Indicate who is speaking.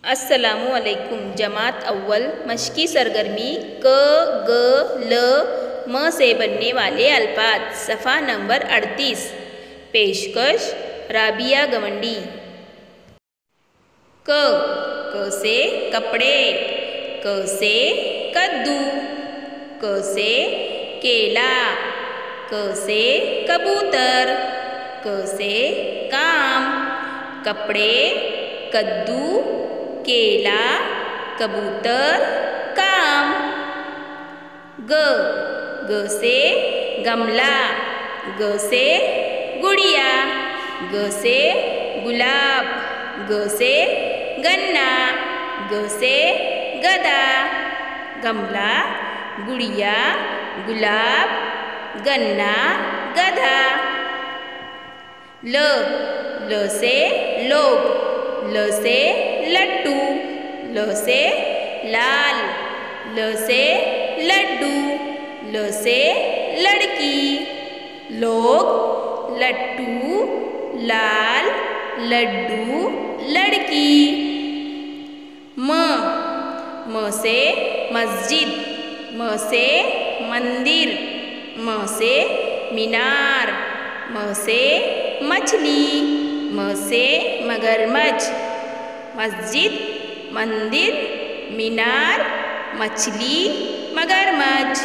Speaker 1: अस्सलामुअलैकुम। जमात अव्वल मशकी सरगर्मी क ग ल म से बनने वाले अल्फाज। सफ़ा नंबर 38। पेशकश राबिया गवंडी। क से कपड़े, क से कद्दू, क से केला, क से कबूतर, क से काम। कपड़े, कद्दू, केला, कबूतर, काम। ग से गमला, ग से गुड़िया, ग से गुलाब, ग से गन्ना, ग से गधा। गमला, गुड़िया, गुलाब, गन्ना, गधा। ल से लोग, ल से लट्टू, ल से लाल, ल से लड्डू, ल से लड़की। लोग, लट्टू, लाल, लड्डू, लड़की। म से मस्जिद, म से मंदिर, म से मीनार, म से मछली, म से मगरमच्छ। मस्जिद, मंदिर, मीनार, मछली, मगरमच्छ।